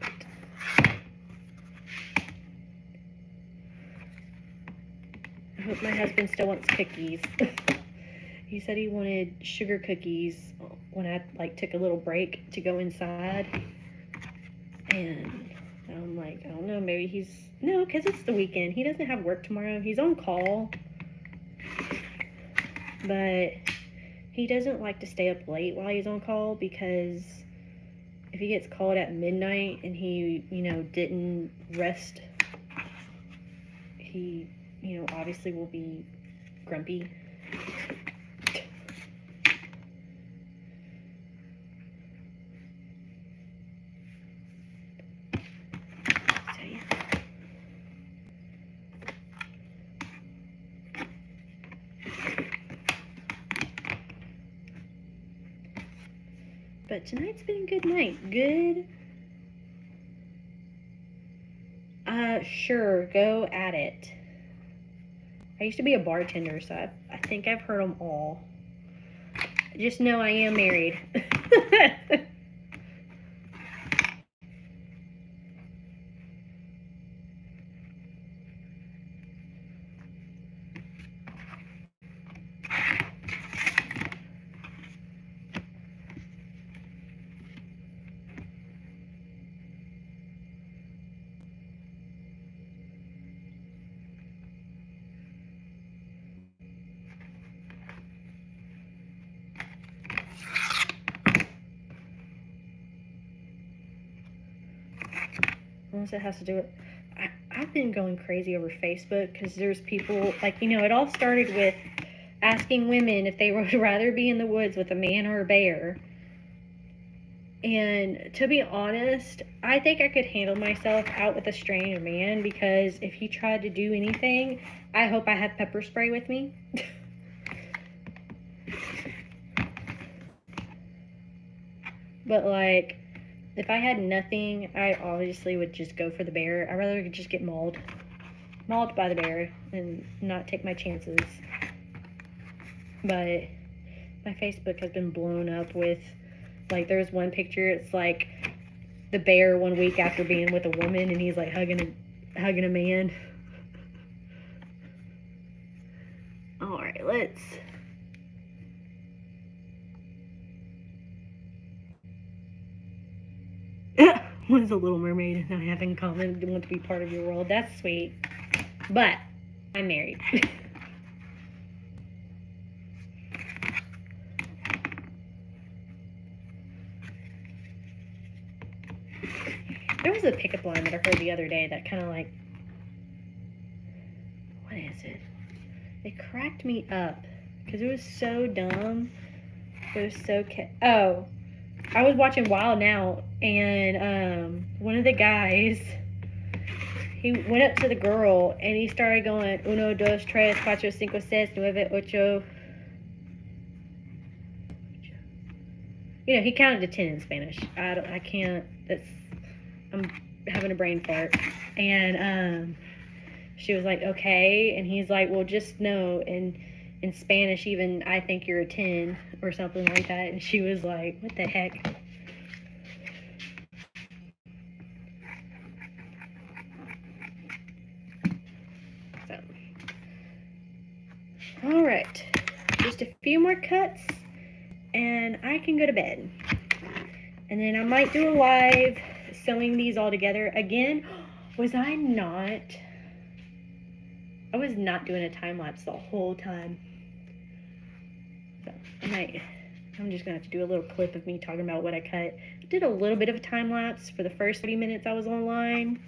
I hope my husband still wants cookies. He said he wanted sugar cookies when I like took a little break to go inside. And I'm like, I don't know, maybe he's, no, because it's the weekend. He doesn't have work tomorrow. He's on call. But he doesn't like to stay up late while he's on call, because if he gets called at midnight and he, you know, didn't rest, he, you know, obviously will be grumpy. But tonight's been a good night. Good. Sure, go at it. I used to be a bartender, so I think I've heard them all. Just know I am married. Unless it has to do with, I've been going crazy over Facebook, because there's people, like, you know, it all started with asking women if they would rather be in the woods with a man or a bear. And to be honest, I think I could handle myself out with a stranger man, because if he tried to do anything, I hope I have pepper spray with me. But like, if I had nothing, I obviously would just go for the bear. I'd rather just get mauled by the bear and not take my chances. But my Facebook has been blown up with, like, there's one picture, it's like the bear 1 week after being with a woman, and he's like hugging a man. All right, let's. What does a Little Mermaid and I have in common? Want to be part of your world? That's sweet. But I'm married. There was a pickup line that I heard the other day that kind of like, what is it? It cracked me up because it was so dumb. It was so oh, I was watching Wild Now, and one of the guys, he went up to the girl and he started going, 1, 2, 3, 4, 5, 6, 7, 8. You know, he counted to 10 in Spanish. I can't, I'm having a brain fart. And she was like, okay. And he's like, well, just know, in Spanish, even, I think you're a 10 or something like that. And she was like, what the heck? So, all right, just a few more cuts and I can go to bed. And then I might do a live sewing these all together. Again, I was not doing a time lapse the whole time. So I'm just gonna have to do a little clip of me talking about what I cut. I did a little bit of a time lapse for the first 30 minutes I was online,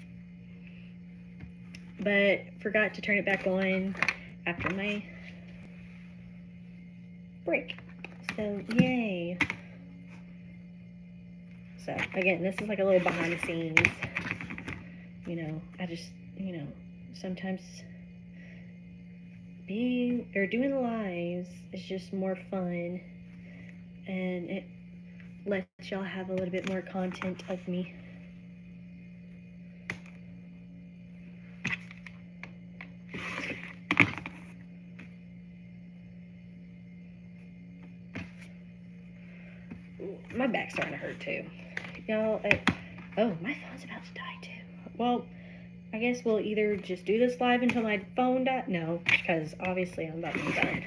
but forgot to turn it back on after my break. So yay. So again, this is like a little behind the scenes. You know, I just, you know, sometimes doing lives is just more fun, and it lets y'all have a little bit more content of me. Ooh, my back's starting to hurt too. Y'all, oh, my phone's about to die too. Well, I guess we'll either just do this live until my phone dies. No, because obviously I'm about to be done.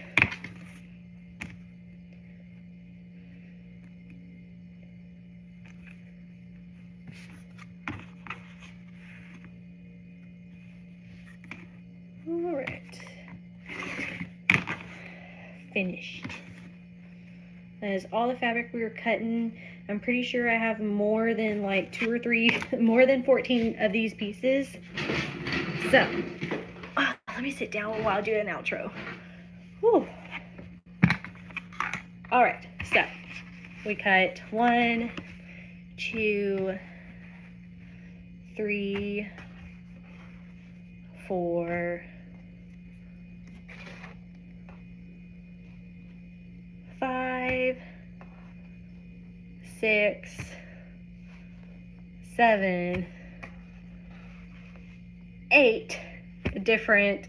Alright. Finished. That is all the fabric we were cutting. I'm pretty sure I have more than like 2 or 3, more than 14 of these pieces. So, let me sit down while I do an outro. Whew. Alright, so we cut 1, 2, 3, 4, 5, 6, 7, 8 different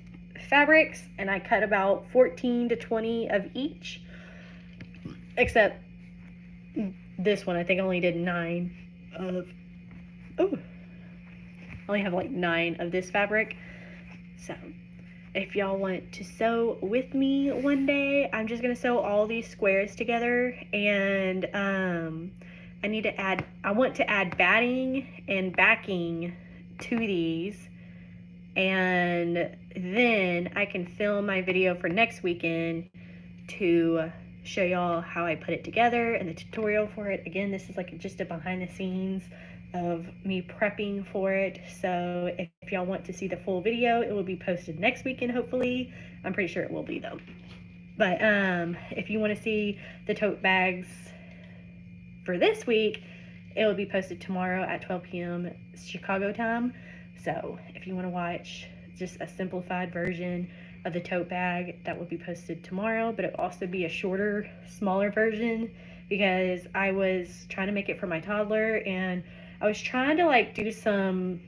fabrics, and I cut about 14 to 20 of each, except this one I think I only did 9 of, I only have like 9 of this fabric. So if y'all want to sew with me one day, I'm just gonna sew all these squares together, and I want to add batting and backing to these, and then I can film my video for next weekend to show y'all how I put it together and the tutorial for it. Again, this is like just a behind the scenes of me prepping for it. So if y'all want to see the full video, it will be posted next weekend, hopefully. I'm pretty sure it will be though. But if you want to see the tote bags for this week, it will be posted tomorrow at 12 p.m. Chicago time. So if you want to watch just a simplified version of the tote bag, that will be posted tomorrow, but it will also be a shorter, smaller version, because I was trying to make it for my toddler, and I was trying to like do some,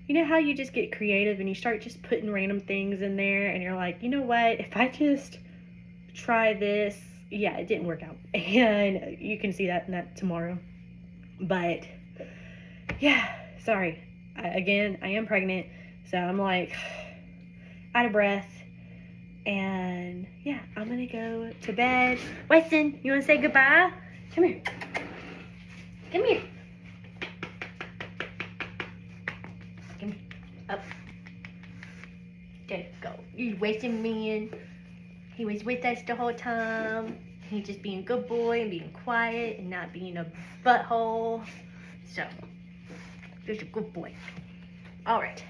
you know how you just get creative and you start just putting random things in there, and you're like, you know what, if I just try this, yeah, it didn't work out. And you can see that in that tomorrow. But yeah, sorry. Again, I am pregnant, so I'm like out of breath. And yeah, I'm gonna go to bed. Weston, you wanna say goodbye? Come here. Come here. Come here. Up. There you go. You wasting man. He was with us the whole time. He's just being a good boy and being quiet and not being a butthole. So, just a good boy. Alright.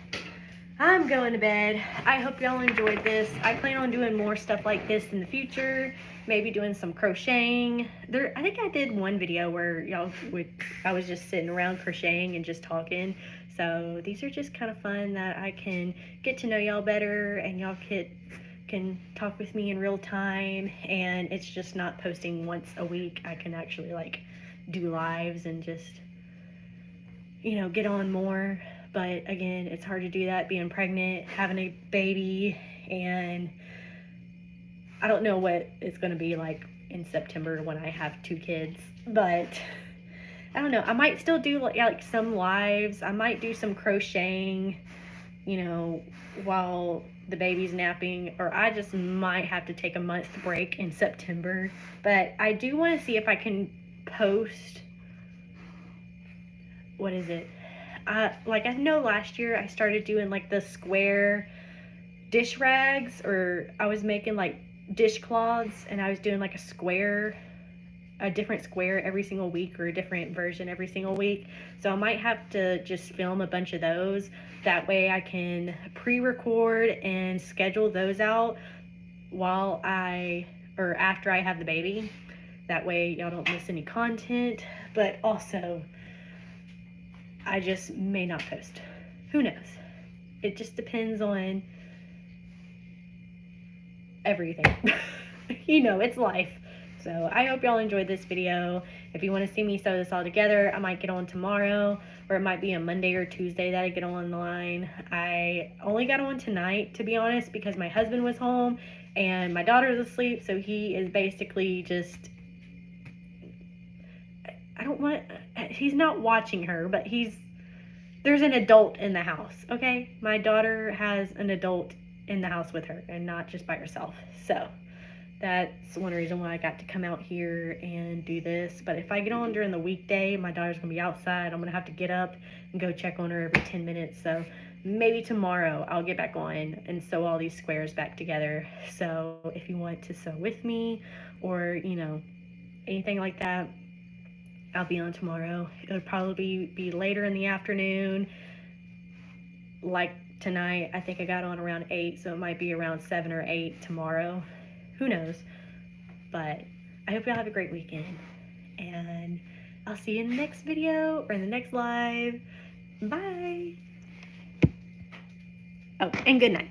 I'm going to bed. I hope y'all enjoyed this. I plan on doing more stuff like this in the future. Maybe doing some crocheting. I think I did one video where I was just sitting around crocheting and just talking. So these are just kind of fun that I can get to know y'all better, and y'all can talk with me in real time, and it's just not posting once a week. I can actually like do lives and just, you know, get on more. But again, it's hard to do that being pregnant, having a baby, and I don't know what it's going to be like in September when I have 2 kids. But I don't know. I might still do like some lives. I might do some crocheting, you know, while the baby's napping, or I just might have to take a month break in September. But I do want to see if I can post, what is it? Like I know last year I started doing like the square dish rags, or I was making like dishcloths, and I was doing like a square a different square every single week or a different version every single week. So I might have to just film a bunch of those. That way I can pre-record and schedule those out while or after I have the baby. That way y'all don't miss any content. But also, I just may not post. Who knows? It just depends on everything. You know, it's life. So I hope y'all enjoyed this video. If you want to see me sew this all together, I might get on tomorrow, or it might be a Monday or Tuesday that I get online. I only got on tonight, to be honest, because my husband was home and my daughter's asleep, so he is basically just, he's not watching her, but there's an adult in the house, okay? My daughter has an adult in the house with her and not just by herself. So that's one reason why I got to come out here and do this. But if I get on during the weekday, my daughter's gonna be outside. I'm gonna have to get up and go check on her every 10 minutes. So maybe tomorrow I'll get back on and sew all these squares back together. So if you want to sew with me, or you know, anything like that, I'll be on tomorrow. It'll probably be later in the afternoon, like tonight. I think I got on around 8, so it might be around 7 or 8 tomorrow. Who knows? But I hope y'all have a great weekend, and I'll see you in the next video or in the next live. Bye. Oh, and good night.